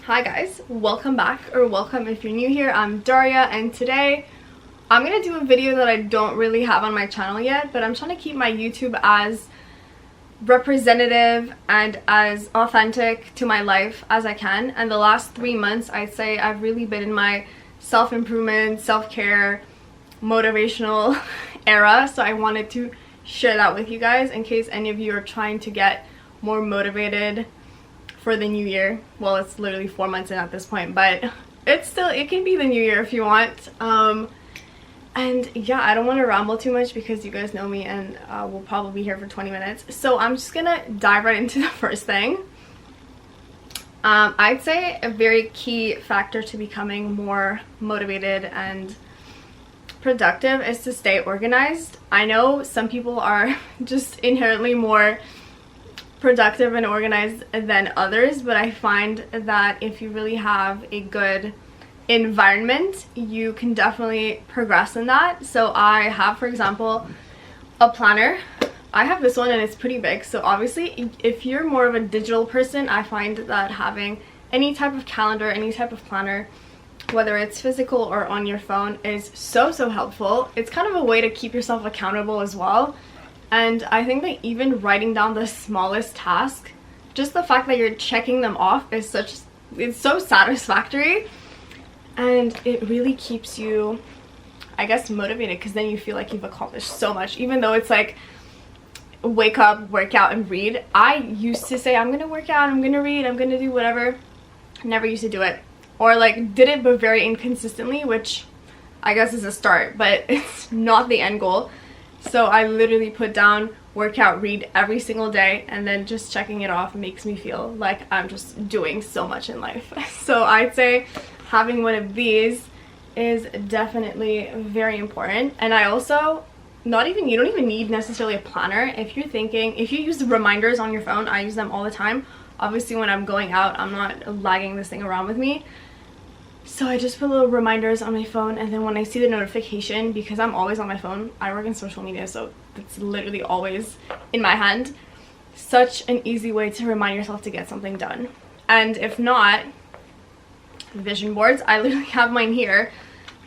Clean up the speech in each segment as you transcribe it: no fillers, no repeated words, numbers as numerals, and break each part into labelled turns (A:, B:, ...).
A: Hi guys, welcome back, or welcome if you're new here. I'm Daria, and today I'm gonna do a video that I don't really have on my channel yet, but I'm trying to keep my YouTube as representative and as authentic to my life as I can. And the last 3 months, I'd say I've really been in my self-improvement, self-care, motivational era, so I wanted to share that with you guys in case any of you are trying to get more motivated for the new year. Well, it's literally 4 months in at this point, but it can be the new year if you want. And yeah, I don't want to ramble too much because you guys know me, and we'll probably be here for 20 minutes. So I'm just gonna dive right into the first thing. I'd say a very key factor to becoming more motivated and productive is to stay organized. I know some people are just inherently more productive and organized than others, but I find that if you really have a good environment, you can definitely progress in that. So I have, for example, a planner. I have this one and it's pretty big, so obviously if you're more of a digital person, I find that having any type of calendar, any type of planner, whether it's physical or on your phone, is so helpful. It's kind of a way to keep yourself accountable as well. And I think that even writing down the smallest task, just the fact that you're checking them off is it's so satisfactory, and it really keeps you, I guess, motivated, because then you feel like you've accomplished so much. Even though it's like wake up, work out, and read. I used to say I'm gonna work out, I'm gonna read, I'm gonna do whatever. Never used to do it, or like did it but very inconsistently, which I guess is a start, but it's not the end goal. So I literally put down workout, read every single day, and then just checking it off makes me feel like I'm just doing so much in life. So I'd say having one of these is definitely very important. And I also, you don't even need necessarily a planner. If you use the reminders on your phone, I use them all the time. Obviously when I'm going out, I'm not lagging this thing around with me. So I just put little reminders on my phone, and then when I see the notification, because I'm always on my phone, I work in social media, so it's literally always in my hand. Such an easy way to remind yourself to get something done. And if not, vision boards. I literally have mine here.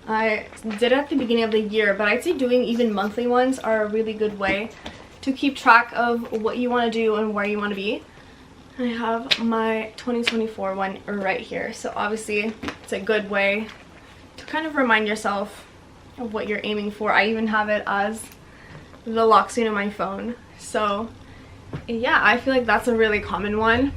A: I did it at the beginning of the year, but I'd say doing even monthly ones are a really good way to keep track of what you want to do and where you want to be. I have my 2024 one right here, so obviously it's a good way to kind of remind yourself of what you're aiming for. I even have it as the lock screen on my phone. So yeah, I feel like that's a really common one.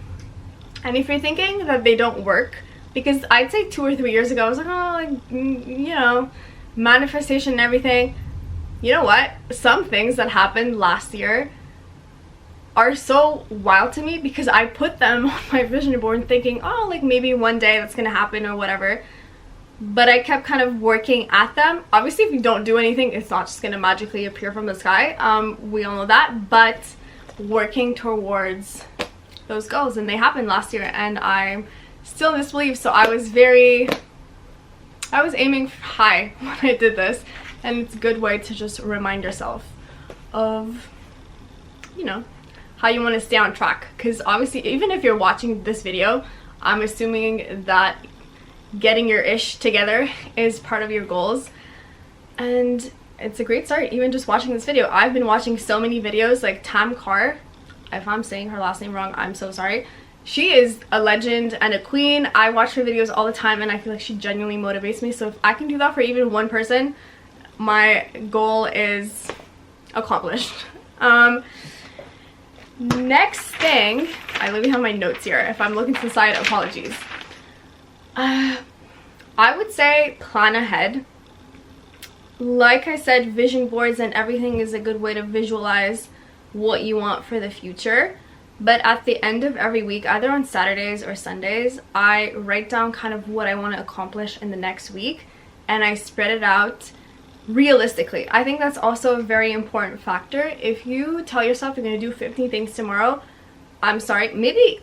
A: And if you're thinking that they don't work, because I'd say 2 or 3 years ago I was like, oh, like, you know, manifestation and everything. You know what? Some things that happened last year are so wild to me because I put them on my vision board thinking, oh, like maybe one day that's gonna happen or whatever. But I kept kind of working at them. Obviously, if you don't do anything, it's not just gonna magically appear from the sky. We all know that. But working towards those goals, and they happened last year, and I'm still in disbelief. So I was aiming high when I did this, and it's a good way to just remind yourself of, you know, how you want to stay on track. Because obviously, even if you're watching this video, I'm assuming that getting your ish together is part of your goals, and it's a great start even just watching this video. I've been watching so many videos, like Tam Carr, if I'm saying her last name wrong, I'm so sorry. She is a legend and a queen. I watch her videos all the time, and I feel like she genuinely motivates me. So if I can do that for even one person, my goal is accomplished. Next thing, I literally have my notes here. If I'm looking to the side, apologies. I would say plan ahead. Like I said, vision boards and everything is a good way to visualize what you want for the future. But at the end of every week, either on Saturdays or Sundays, I write down kind of what I want to accomplish in the next week, and I spread it out realistically. I think that's also a very important factor. If you tell yourself you're going to do 15 things tomorrow, I'm sorry,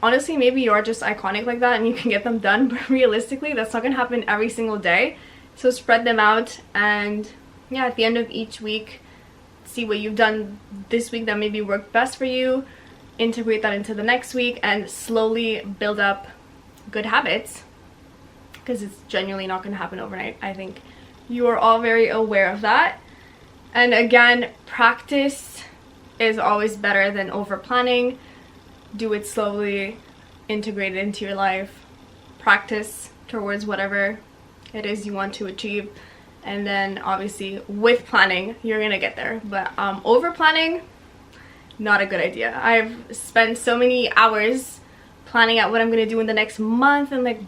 A: honestly maybe you're just iconic like that and you can get them done, but realistically that's not going to happen every single day. So spread them out, and yeah, at the end of each week, see what you've done this week that maybe worked best for you, integrate that into the next week, and slowly build up good habits because it's genuinely not going to happen overnight. I think you are all very aware of that. And again, practice is always better than over planning. Do it slowly, integrate it into your life, practice towards whatever it is you want to achieve, and then obviously with planning you're gonna get there. But over planning, not a good idea. I've spent so many hours planning out what I'm gonna do in the next month, and like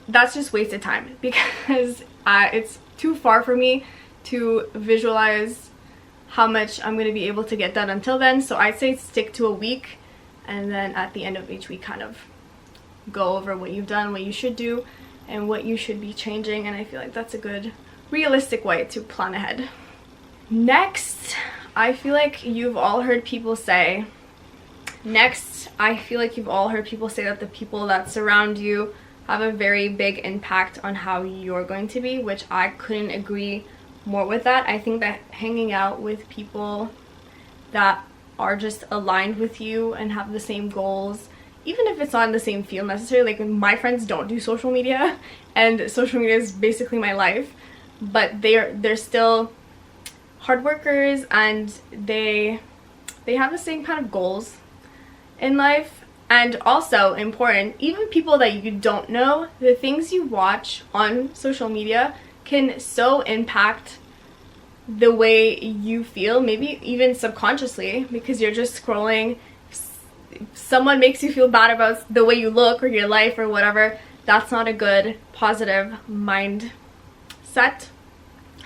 A: that's just wasted time, because it's too far for me to visualize how much I'm going to be able to get done until then. So I'd say stick to a week, and then at the end of each week kind of go over what you've done, what you should do, and what you should be changing. And I feel like that's a good realistic way to plan ahead. Next, I feel like you've all heard people say that the people that surround you have a very big impact on how you're going to be, which I couldn't agree more with that. I think that hanging out with people that are just aligned with you and have the same goals, even if it's not in the same field necessarily, like my friends don't do social media, and social media is basically my life, but they're still hard workers, and they have the same kind of goals in life. And also important, even people that you don't know, the things you watch on social media can so impact the way you feel, maybe even subconsciously, because you're just scrolling. Someone makes you feel bad about the way you look or your life or whatever. That's not a good positive mindset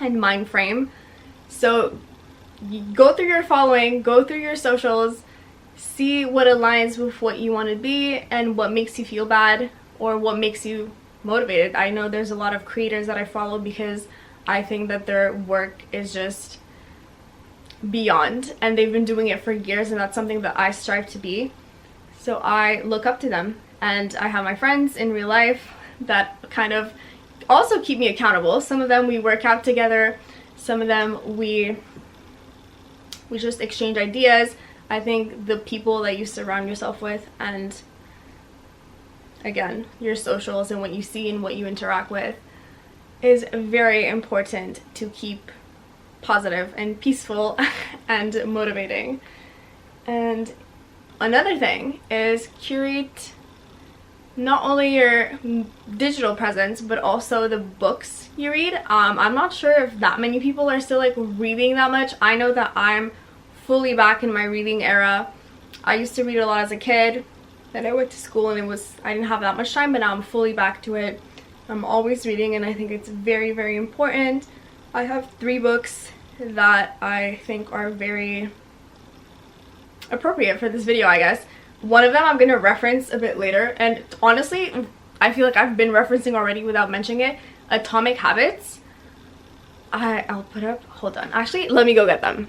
A: and mind frame. So you go through your following, go through your socials, see what aligns with what you want to be and what makes you feel bad or what makes you motivated. I know there's a lot of creators that I follow because I think that their work is just beyond, and they've been doing it for years, and that's something that I strive to be. So I look up to them, and I have my friends in real life that kind of also keep me accountable. Some of them we work out together, some of them we just exchange ideas. I think the people that you surround yourself with, and again, your socials and what you see and what you interact with, is very important to keep positive and peaceful and motivating. And another thing is curate not only your digital presence but also the books you read. I'm not sure if that many people are still like reading that much. I know that I'm fully back in my reading era. I used to read a lot as a kid, then I went to school and I didn't have that much time, but now I'm fully back to it. I'm always reading, and I think it's very, very important. I have 3 books that I think are very appropriate for this video, I guess. One of them I'm going to reference a bit later, and honestly, I feel like I've been referencing already without mentioning it. Atomic Habits. I'll put up, hold on. Actually, let me go get them.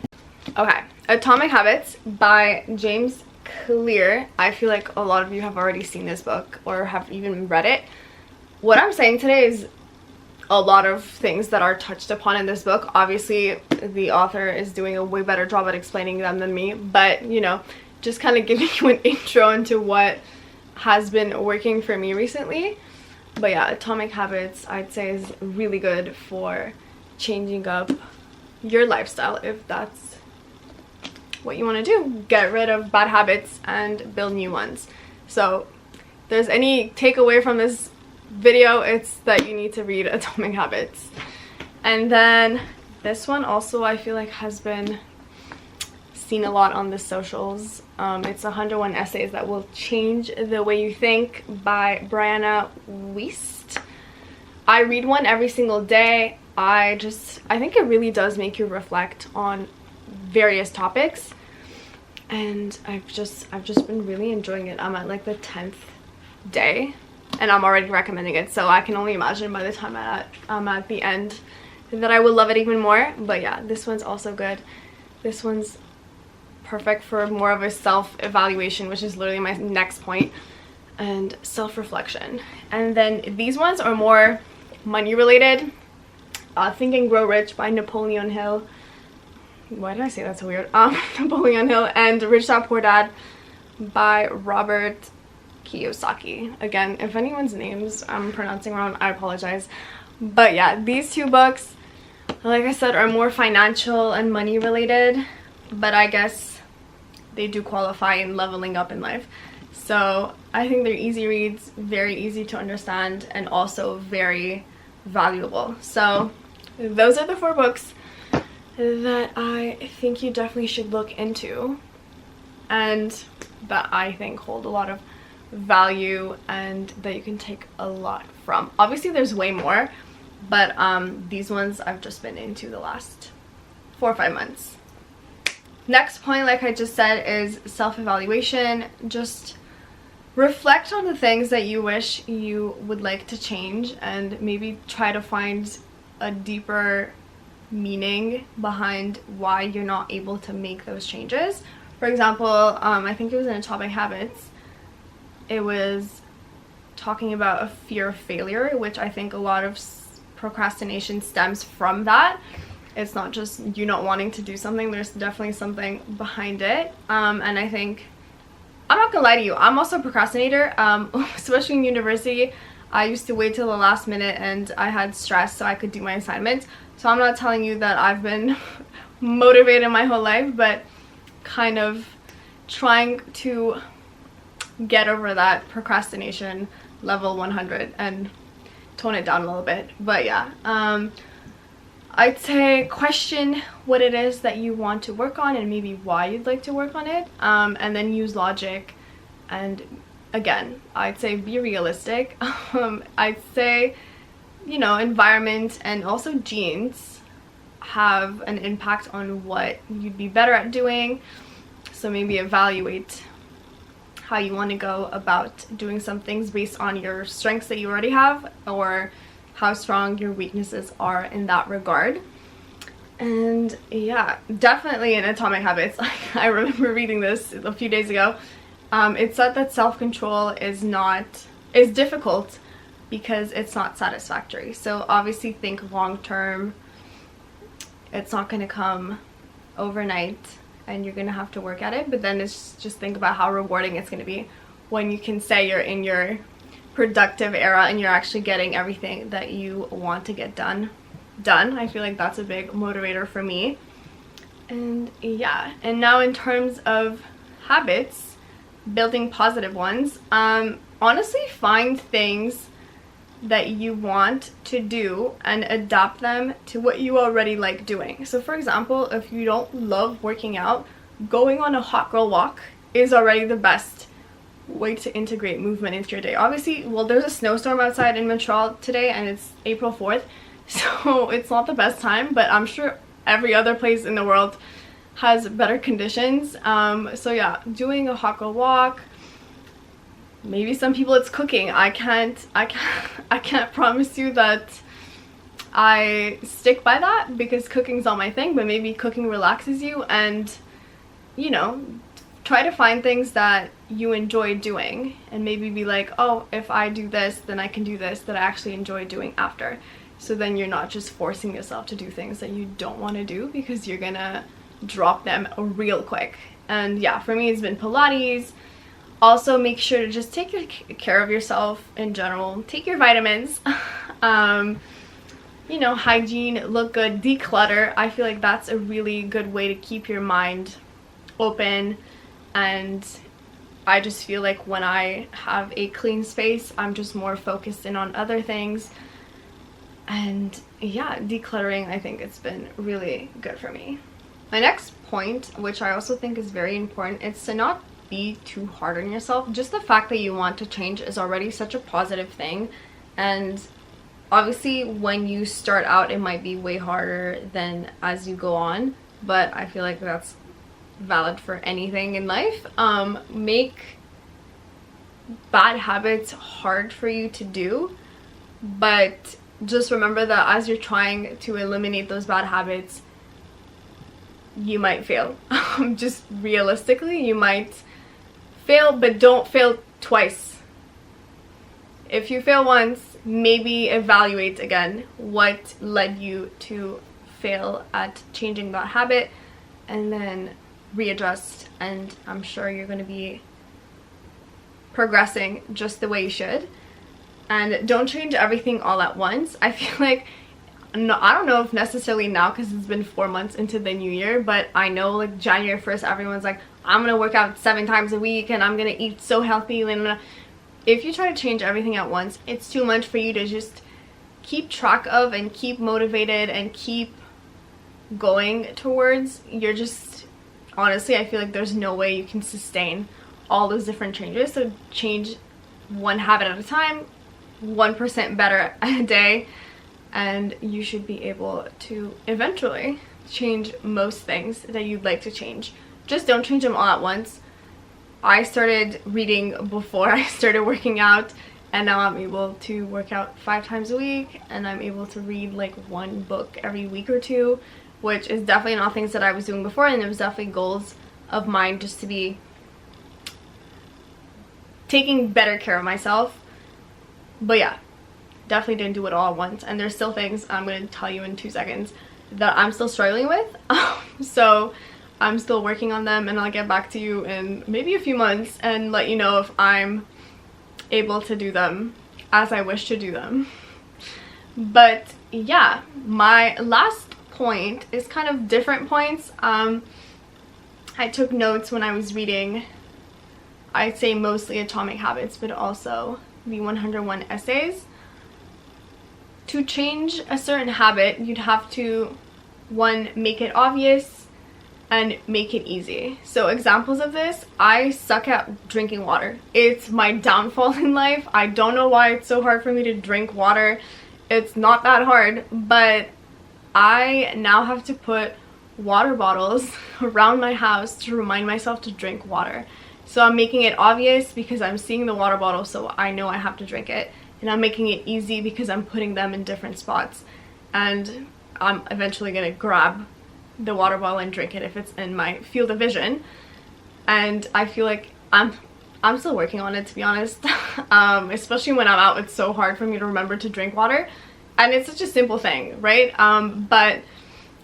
A: Okay, Atomic Habits by James Clear. I feel like a lot of you have already seen this book or have even read it. What I'm saying today is a lot of things that are touched upon in this book. Obviously, the author is doing a way better job at explaining them than me, but you know, just kind of giving you an intro into what has been working for me recently. But yeah, Atomic Habits I'd say is really good for changing up your lifestyle if that's what you want to do. Get rid of bad habits and build new ones. So if there's any takeaway from this video, it's that you need to read Atomic Habits. And then this one also I feel like has been seen a lot on the socials. It's 101 Essays That Will Change the Way You Think by Brianna Wiest. I read one every single day. I think it really does make you reflect on various topics, and I've just been really enjoying it. I'm at like the 10th day and I'm already recommending it, so I can only imagine by the time I'm at the end that I will love it even more. But yeah, this one's also good. This one's perfect for more of a self-evaluation, which is literally my next point, and self-reflection. And then these ones are more money related. Think and Grow Rich by Napoleon Hill. Why did I say that so weird? Napoleon Hill, and Rich Dad Poor Dad by Robert Kiyosaki. Again, if anyone's names I'm pronouncing wrong, I apologize. But yeah, these two books, like I said, are more financial and money related, but I guess they do qualify in leveling up in life. So I think they're easy reads, very easy to understand, and also very valuable. So those are the 4 books that I think you definitely should look into and that I think hold a lot of value and that you can take a lot from. Obviously there's way more, but these ones I've just been into the last 4 or 5 months. Next point, like I just said, is self-evaluation. Just reflect on the things that you wish you would like to change and maybe try to find a deeper meaning behind why you're not able to make those changes. For example, I think it was in Atomic Habits, it was talking about a fear of failure, which I think a lot of procrastination stems from that. It's not just you not wanting to do something, there's definitely something behind it. And I think, I'm not gonna lie to you, I'm also a procrastinator, especially in university. I used to wait till the last minute and I had stress so I could do my assignments. So I'm not telling you that I've been motivated my whole life, but kind of trying to get over that procrastination level 100 and tone it down a little bit. But yeah, I'd say question what it is that you want to work on and maybe why you'd like to work on it, and then use logic. And again, I'd say be realistic. I'd say, you know, environment and also genes have an impact on what you'd be better at doing. So maybe evaluate how you want to go about doing some things based on your strengths that you already have or how strong your weaknesses are in that regard. And yeah, definitely in Atomic Habits, I remember reading this a few days ago. It said that self-control is difficult because it's not satisfactory. So obviously think long-term. It's not going to come overnight and you're going to have to work at it, but then it's just think about how rewarding it's going to be when you can say you're in your productive era and you're actually getting everything that you want to get done. I feel like that's a big motivator for me. And yeah, and now in terms of habits, building positive ones, honestly find things that you want to do and adapt them to what you already like doing. So for example, if you don't love working out, going on a hot girl walk is already the best way to integrate movement into your day. Obviously, well, there's a snowstorm outside in Montreal today and it's April 4th, so it's not the best time, but I'm sure every other place in the world has better conditions. So yeah, doing a hot girl walk. Maybe some people it's cooking. I can't promise you that I stick by that because cooking's not my thing, but maybe cooking relaxes you, and you know, try to find things that you enjoy doing and maybe be like, oh, if I do this, then I can do this that I actually enjoy doing after. So then you're not just forcing yourself to do things that you don't want to do because you're gonna drop them real quick. And yeah, for me it's been Pilates. Also make sure to just take care of yourself in general. Take your vitamins. You know, hygiene, look good, declutter. I feel like that's a really good way to keep your mind open. And I just feel like when I have a clean space, I'm just more focused in on other things. And yeah, decluttering, I think it's been really good for me. My next point, which I also think is very important, is to not be too hard on yourself. Just the fact that you want to change is already such a positive thing, and obviously when you start out it might be way harder than as you go on, but I feel like that's valid for anything in life. Make bad habits hard for you to do, but just remember that as you're trying to eliminate those bad habits, you might fail. Just realistically, you might fail, but don't fail twice. If you fail once, maybe evaluate again what led you to fail at changing that habit, and then readjust, and I'm sure you're going to be progressing just the way you should. And don't change everything all at once. I feel like, no, I don't know if necessarily now because it's been 4 months into the new year, but I know like January 1st everyone's like, I'm gonna work out 7 times a week and I'm gonna eat so healthy. If you try to change everything at once, it's too much for you to just keep track of and keep motivated and keep going towards. You're just, honestly, I feel like there's no way you can sustain all those different changes. So change one habit at a time, 1% better a day, and you should be able to eventually change most things that you'd like to change. Just don't change them all at once. I started reading before I started working out, and now I'm able to work out 5 times a week, and I'm able to read like 1 book every week or 2, which is definitely not things that I was doing before, and it was definitely goals of mine just to be taking better care of myself. But yeah, definitely didn't do it all at once, and there's still things I'm going to tell you in 2 seconds that I'm still struggling with. So I'm still working on them, and I'll get back to you in maybe a few months and let you know if I'm able to do them as I wish to do them. But yeah, my last point is kind of different points. I took notes when I was reading, I'd say mostly Atomic Habits, but also the 101 Essays. To change a certain habit, you'd have to, 1, make it obvious and make it easy. So examples of this, I suck at drinking water. It's my downfall in life. I don't know why it's so hard for me to drink water. It's not that hard, but I now have to put water bottles around my house to remind myself to drink water. So I'm making it obvious because I'm seeing the water bottle, so I know I have to drink it. And I'm making it easy because I'm putting them in different spots. And I'm eventually gonna grab the water bottle and drink it if it's in my field of vision. And I feel like I'm still working on it, to be honest. Especially when I'm out, it's so hard for me to remember to drink water. And it's such a simple thing, right? But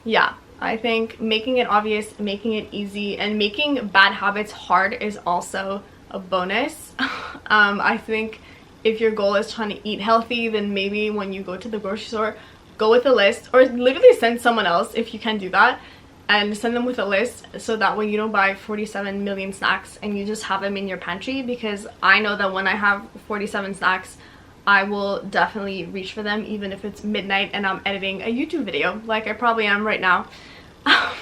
A: yeah, I think making it obvious, making it easy, and making bad habits hard is also a bonus. I think if your goal is trying to eat healthy, then maybe when you go to the grocery store, go with a list, or literally send someone else if you can do that, and send them with a list, so that way you don't buy 47 million snacks and you just have them in your pantry. Because I know that when I have 47 snacks, I will definitely reach for them even if it's midnight and I'm editing a YouTube video like I probably am right now.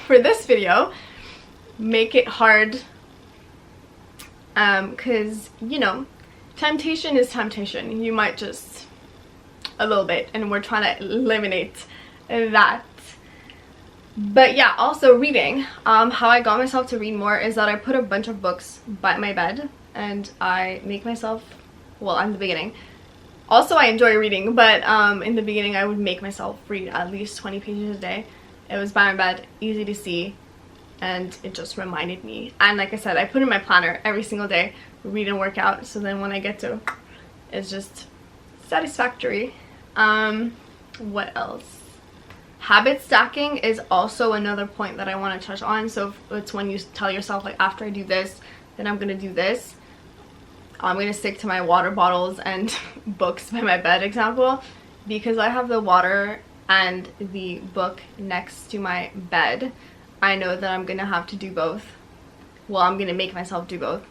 A: For this video, make it hard, because you know, temptation is temptation. You might just a little bit, and we're trying to eliminate that. But yeah, also reading. How I got myself to read more is that I put a bunch of books by my bed and I make myself, well, in the beginning, also I enjoy reading, but in the beginning I would make myself read at least 20 pages a day. It was by my bed, easy to see, and it just reminded me. And like I said, I put in my planner every single day, read and work out, so then when I get to, it's just satisfactory. What else? Habit stacking is also another point that I want to touch on. So it's when you tell yourself, like, after I do this, then I'm gonna do this. I'm gonna stick to my water bottles and books by my bed example, because I have the water and the book next to my bed. I know that I'm gonna have to do both. Well, I'm gonna make myself do both.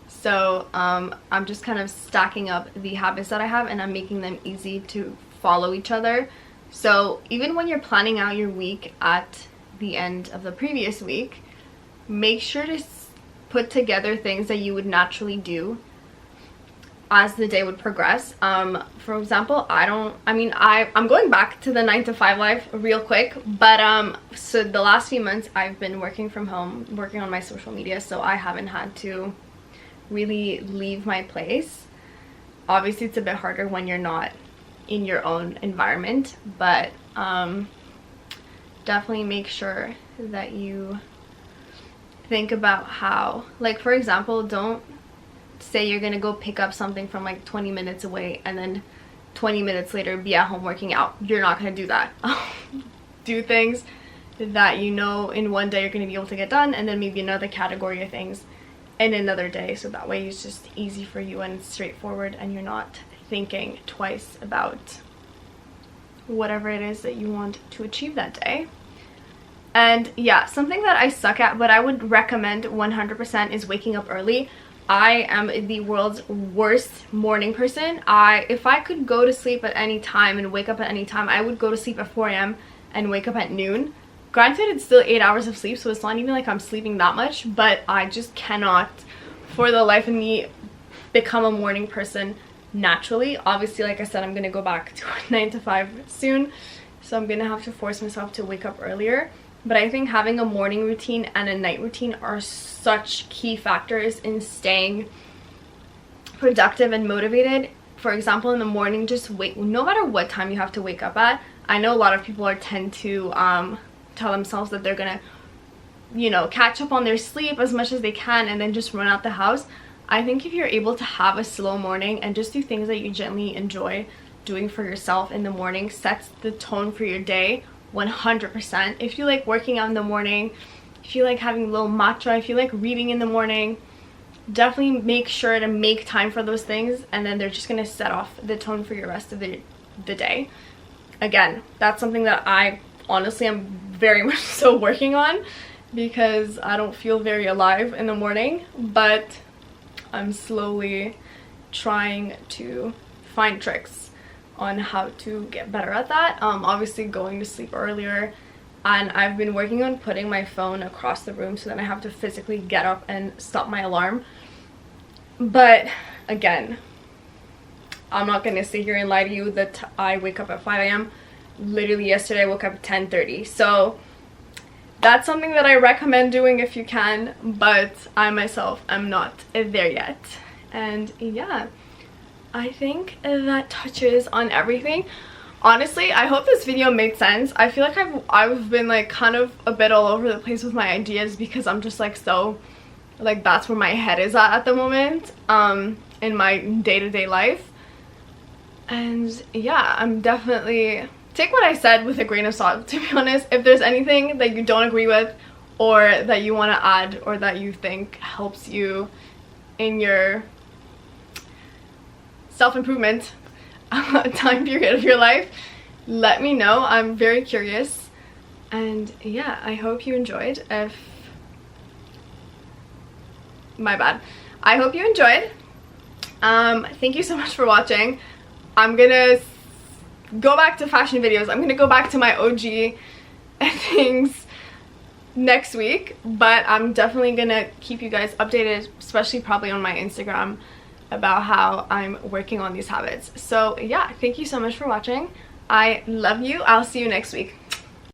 A: So I'm just kind of stacking up the habits that I have, and I'm making them easy to follow each other. So even when you're planning out your week at the end of the previous week, make sure to put together things that you would naturally do as the day would progress. For example, I'm going back to the 9 to 5 life real quick, but so the last few months I've been working from home, working on my social media, so I haven't had to really leave my place. Obviously it's a bit harder when you're not in your own environment, but definitely make sure that you think about how, like, for example, don't say you're gonna go pick up something from like 20 minutes away and then 20 minutes later be at home working out. You're not gonna do that. Do things that you know in one day you're gonna be able to get done, and then maybe another category of things in another day, so that way it's just easy for you and straightforward, and you're not thinking twice about whatever it is that you want to achieve that day. And yeah, something that I suck at but I would recommend 100% is waking up early. I am the world's worst morning person. If I could go to sleep at any time and wake up at any time, I would go to sleep at 4 a.m. and wake up at noon. Granted, it's still 8 hours of sleep, so it's not even like I'm sleeping that much, but I just cannot for the life of me become a morning person naturally. Obviously, like I said, I'm gonna go back to 9 to 5 soon, so I'm gonna have to force myself to wake up earlier. But I think having a morning routine and a night routine are such key factors in staying productive and motivated. For example, in the morning, just wait, no matter what time you have to wake up at. I know a lot of people tend to tell themselves that they're gonna, you know, catch up on their sleep as much as they can and then just run out the house. I think if you're able to have a slow morning and just do things that you genuinely enjoy doing for yourself in the morning, sets the tone for your day 100%. If you like working out in the morning, if you like having a little matcha, if you like reading in the morning, definitely make sure to make time for those things, and then they're just gonna set off the tone for your rest of the day. Again, that's something that I honestly am very much so working on, because I don't feel very alive in the morning, but I'm slowly trying to find tricks on how to get better at that. Obviously going to sleep earlier, and I've been working on putting my phone across the room so that I have to physically get up and stop my alarm. But again, I'm not gonna sit here and lie to you that I wake up at 5 a.m. Literally yesterday I woke up at 10:30, so that's something that I recommend doing if you can, but I myself am not there yet. And yeah, I think that touches on everything. Honestly, I hope this video made sense. I feel like I've been like kind of a bit all over the place with my ideas, because I'm just like so, like, that's where my head is at the moment in my day-to-day life. And yeah, I'm definitely, take what I said with a grain of salt, to be honest. If there's anything that you don't agree with, or that you want to add, or that you think helps you in your self-improvement time period of your life, let me know. I'm very curious. And yeah, I hope you enjoyed. I hope you enjoyed. Thank you so much for watching. I'm gonna go back to fashion videos. I'm gonna go back to my OG things next week, but I'm definitely gonna keep you guys updated, especially probably on my Instagram, about how I'm working on these habits. So yeah, thank you so much for watching. I love you. I'll see you next week.